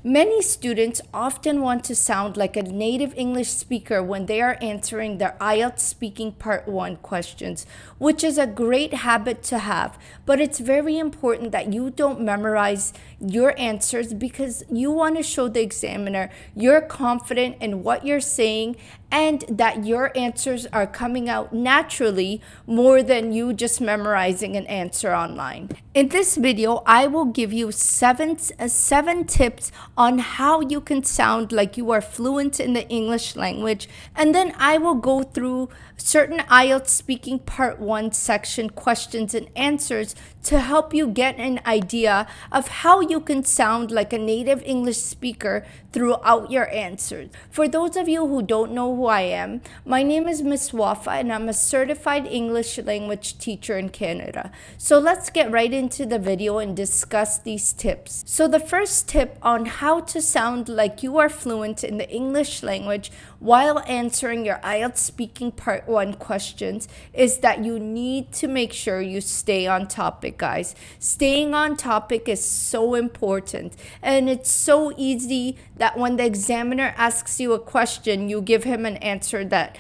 Many students often want to sound like a native English speaker when they are answering their IELTS Speaking Part 1 questions, which is a great habit to have, but it's very important that you don't memorize your answers because you want to show the examiner you're confident in what you're saying and that your answers are coming out naturally more than you just memorizing an answer online. In this video, I will give you seven tips on how you can sound like you are fluent in the English language, and then I will go through certain IELTS Speaking Part 1 section questions and answers to help you get an idea of how you can sound like a native English speaker throughout your answers. For those of you who don't know who I am, my name is Miss Wafa and I'm a certified English language teacher in Canada. So let's get right into the video and discuss these tips. So the first tip on how to sound like you are fluent in the English language while answering your IELTS Speaking Part 1 questions is that you need to make sure you stay on topic, guys. Staying on topic is so important, and it's so easy that when the examiner asks you a question, you give him an answer that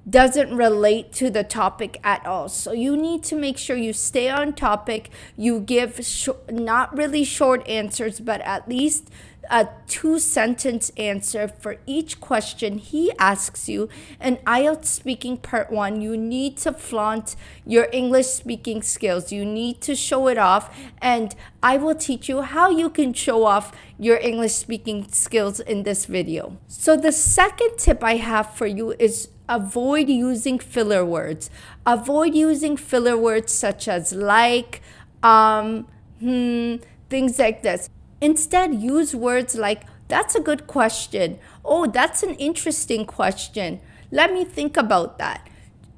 doesn't relate to the topic at all. So you need to make sure you stay on topic. You give not really short answers, but at least a 2-sentence answer for each question he asks you. In IELTS Speaking Part 1, you need to flaunt your English speaking skills. You need to show it off, and I will teach you how you can show off your English speaking skills in this video. So the second tip I have for you is avoid using filler words. Avoid using filler words such as like, things like this. Instead, use words like, that's a good question. Oh, that's an interesting question. Let me think about that.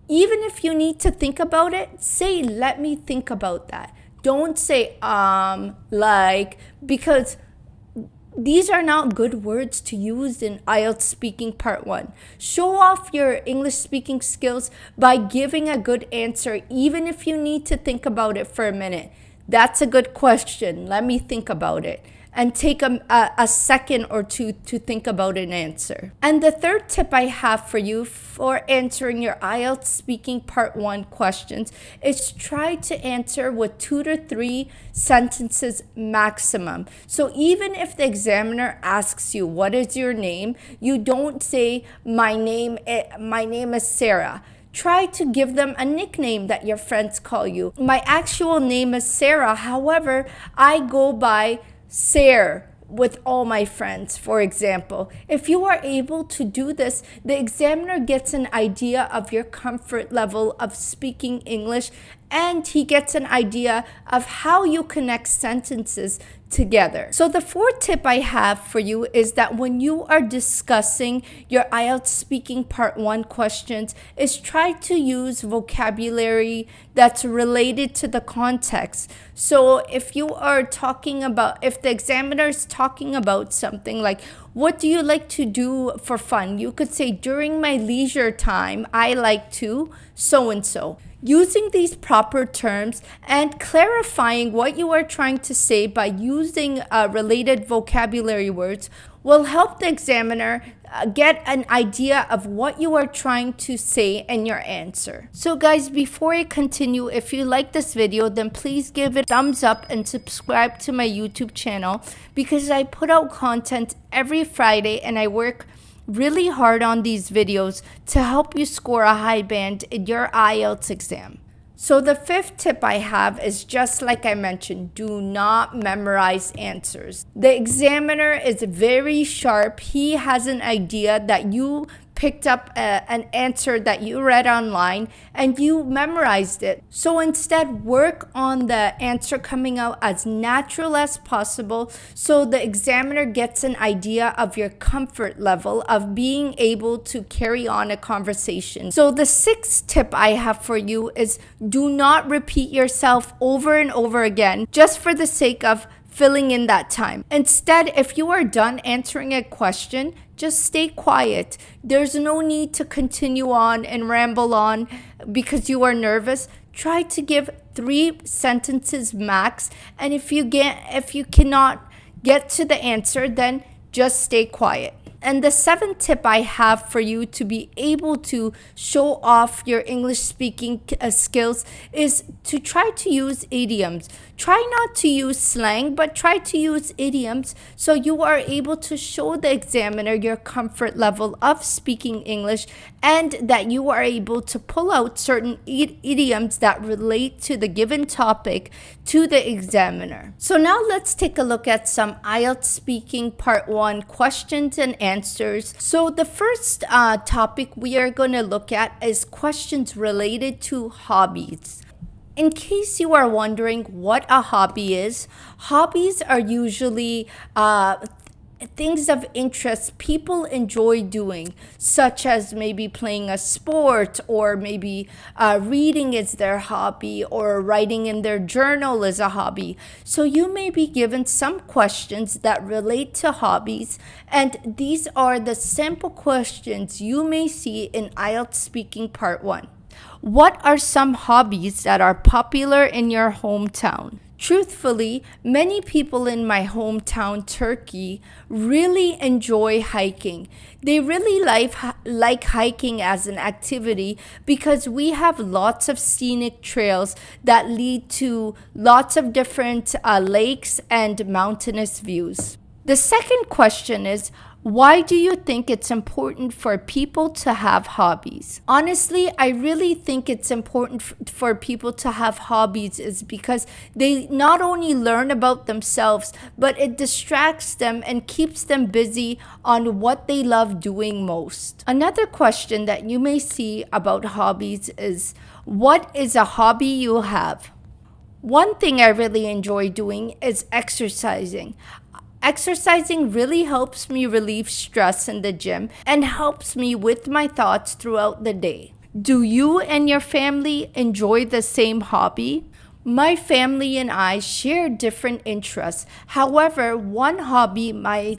Even if you need to think about it, say, let me think about that. Don't say, like, because these are not good words to use in IELTS Speaking Part 1. Show off your English speaking skills by giving a good answer, even if you need to think about it for a minute. That's a good question. Let me think about it. And take a second or two to think about an answer. And the third tip I have for you for answering your IELTS Speaking Part 1 questions is try to answer with 2 to 3 sentences maximum. So even if the examiner asks you, what is your name? You don't say, my name is Sarah. Try to give them a nickname that your friends call you. My actual name is Sarah. However, I go by Sarah with all my friends, for example. If you are able to do this, the examiner gets an idea of your comfort level of speaking English, and he gets an idea of how you connect sentences together. So the fourth tip I have for you is that when you are discussing your IELTS Speaking Part 1 questions, is try to use vocabulary that's related to the context. So if you are talking about, if the examiner is talking about something like, what do you like to do for fun? You could say, during my leisure time, I like to so-and-so. Using these proper terms and clarifying what you are trying to say by using related vocabulary words will help the examiner get an idea of what you are trying to say in your answer. So guys, before I continue, if you like this video, then please give it a thumbs up and subscribe to my YouTube channel, because I put out content every Friday and I work really hard on these videos to help you score a high band in your IELTS exam. So the fifth tip I have is just like I mentioned, do not memorize answers. The examiner is very sharp. He has an idea that you picked up an answer that you read online and you memorized it. So instead, work on the answer coming out as natural as possible so the examiner gets an idea of your comfort level of being able to carry on a conversation. So the sixth tip I have for you is do not repeat yourself over and over again just for the sake of filling in that time. Instead, if you are done answering a question, just stay quiet. There's no need to continue on and ramble on because you are nervous. Try to give 3 sentences max, and if you cannot get to the answer, then just stay quiet. And the seventh tip I have for you to be able to show off your English speaking skills is to try to use idioms. Try not to use slang, but try to use idioms so you are able to show the examiner your comfort level of speaking English and that you are able to pull out certain idioms that relate to the given topic to the examiner. So now let's take a look at some IELTS speaking part 1 questions and answers. So the first topic we are going to look at is questions related to hobbies. In case you are wondering what a hobby is, hobbies are usually things of interest people enjoy doing, such as maybe playing a sport, or maybe reading is their hobby, or writing in their journal is a hobby. So you may be given some questions that relate to hobbies, and these are the sample questions you may see in IELTS Speaking Part 1. What are some hobbies that are popular in your hometown? Truthfully, many people in my hometown, Turkey, really enjoy hiking. They really like hiking as an activity because we have lots of scenic trails that lead to lots of different lakes and mountainous views. The second question is, why do you think it's important for people to have hobbies? Honestly, I really think it's important for people to have hobbies is because they not only learn about themselves, but it distracts them and keeps them busy on what they love doing most. Another question that you may see about hobbies is, what is a hobby you have? One thing I really enjoy doing is exercising. Exercising really helps me relieve stress in the gym and helps me with my thoughts throughout the day. Do you and your family enjoy the same hobby? My family and I share different interests. However, one hobby my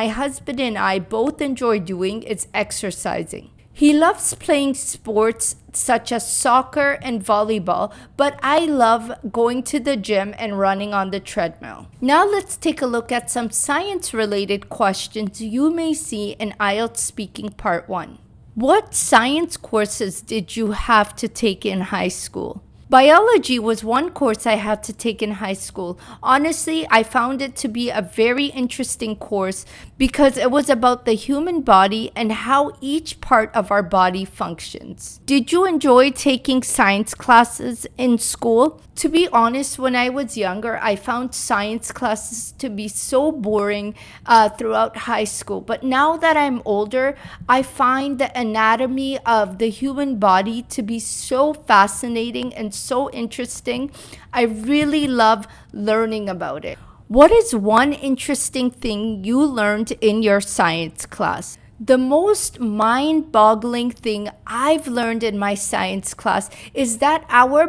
husband and I both enjoy doing is exercising. He loves playing sports such as soccer and volleyball, but I love going to the gym and running on the treadmill. Now let's take a look at some science-related questions you may see in IELTS Speaking Part 1. What science courses did you have to take in high school? Biology was one course I had to take in high school. Honestly, I found it to be a very interesting course because it was about the human body and how each part of our body functions. Did you enjoy taking science classes in school? To be honest, when I was younger, I found science classes to be so boring throughout high school. But now that I'm older, I find the anatomy of the human body to be so fascinating and so interesting. I really love learning about it. What is one interesting thing you learned in your science class? The most mind-boggling thing I've learned in my science class is that our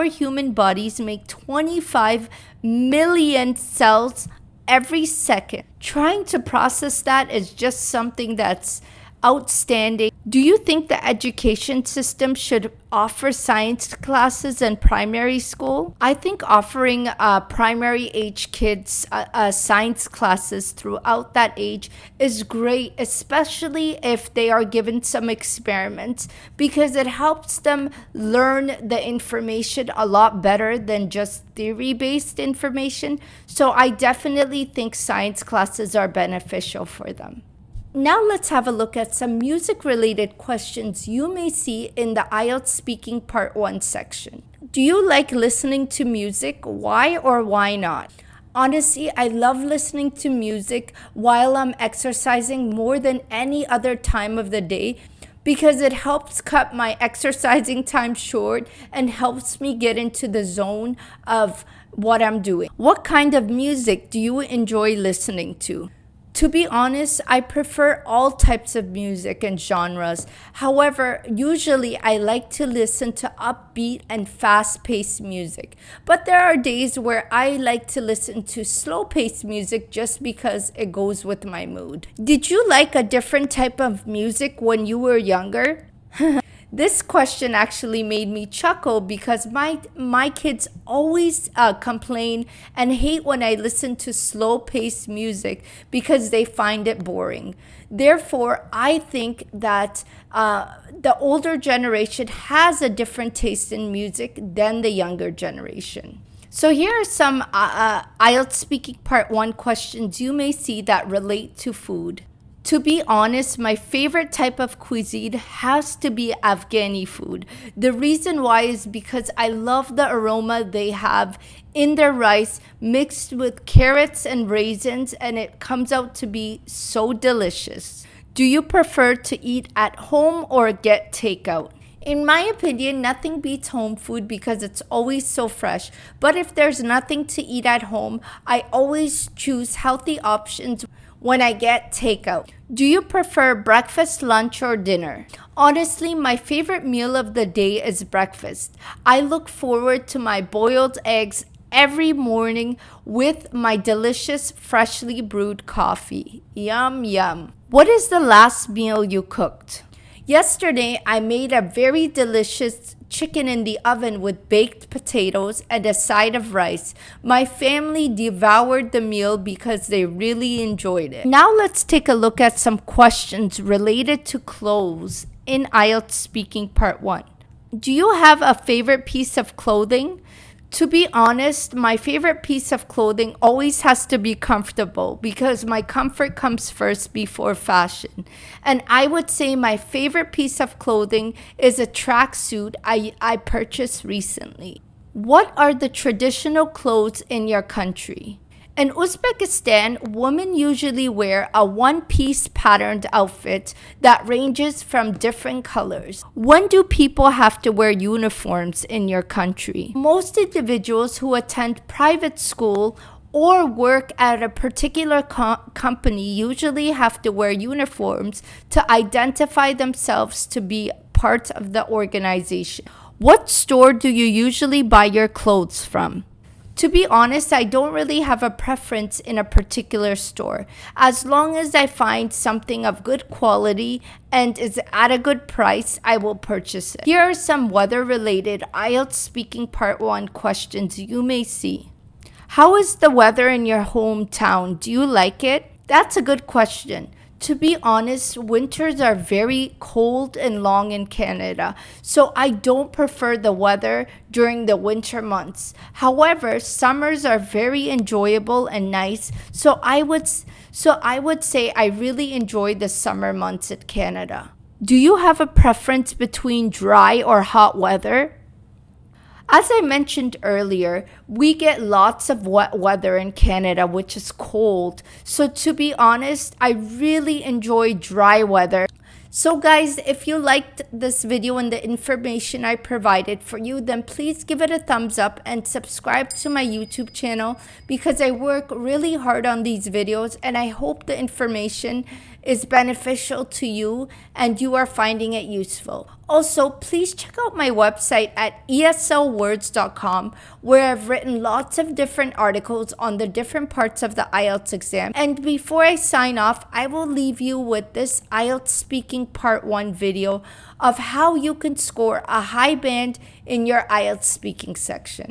human bodies make 25 million cells every second. Trying to process that is just something that's outstanding. Do you think the education system should offer science classes in primary school? I think offering primary age kids science classes throughout that age is great, especially if they are given some experiments, because it helps them learn the information a lot better than just theory-based information. So I definitely think science classes are beneficial for them. Now let's have a look at some music-related questions you may see in the IELTS Speaking Part 1 section. Do you like listening to music? Why or why not? Honestly, I love listening to music while I'm exercising more than any other time of the day because it helps cut my exercising time short and helps me get into the zone of what I'm doing. What kind of music do you enjoy listening to? To be honest, I prefer all types of music and genres. However, usually I like to listen to upbeat and fast-paced music. But there are days where I like to listen to slow-paced music just because it goes with my mood. Did you like a different type of music when you were younger? This question actually made me chuckle because my kids always complain and hate when I listen to slow-paced music because they find it boring. Therefore, I think that the older generation has a different taste in music than the younger generation. So here are some IELTS Speaking Part 1 questions you may see that relate to food. To be honest, my favorite type of cuisine has to be Afghani food. The reason why is because I love the aroma they have in their rice mixed with carrots and raisins, and it comes out to be so delicious. Do you prefer to eat at home or get takeout? In my opinion, nothing beats home food because it's always so fresh. But if there's nothing to eat at home, I always choose healthy options when I get takeout. Do you prefer breakfast, lunch, or dinner? Honestly, my favorite meal of the day is breakfast. I look forward to my boiled eggs every morning with my delicious freshly brewed coffee. Yum, yum. What is the last meal you cooked? Yesterday, I made a very delicious chicken in the oven with baked potatoes and a side of rice. My family devoured the meal because they really enjoyed it. Now let's take a look at some questions related to clothes in IELTS Speaking Part 1. Do you have a favorite piece of clothing? To be honest, my favorite piece of clothing always has to be comfortable because my comfort comes first before fashion. And I would say my favorite piece of clothing is a tracksuit I purchased recently. What are the traditional clothes in your country? In Uzbekistan, women usually wear a one-piece patterned outfit that ranges from different colors. When do people have to wear uniforms in your country? Most individuals who attend private school or work at a particular company usually have to wear uniforms to identify themselves to be part of the organization. What store do you usually buy your clothes from? To be honest, I don't really have a preference in a particular store. As long as I find something of good quality and is at a good price, I will purchase it. Here are some weather-related IELTS Speaking Part 1 questions you may see. How is the weather in your hometown? Do you like it? That's a good question. To be honest, winters are very cold and long in Canada, so I don't prefer the weather during the winter months. However, summers are very enjoyable and nice, so I would say I really enjoy the summer months in Canada. Do you have a preference between dry or hot weather? As I mentioned earlier, we get lots of wet weather in Canada, which is cold. So to be honest, I really enjoy dry weather. So guys, if you liked this video and the information I provided for you, then please give it a thumbs up and subscribe to my YouTube channel because I work really hard on these videos and I hope the information is beneficial to you and you are finding it useful. Also, please check out my website at eslwords.com where I've written lots of different articles on the different parts of the IELTS exam. And before I sign off, I will leave you with this IELTS Speaking Part 1 video of how you can score a high band in your IELTS speaking section.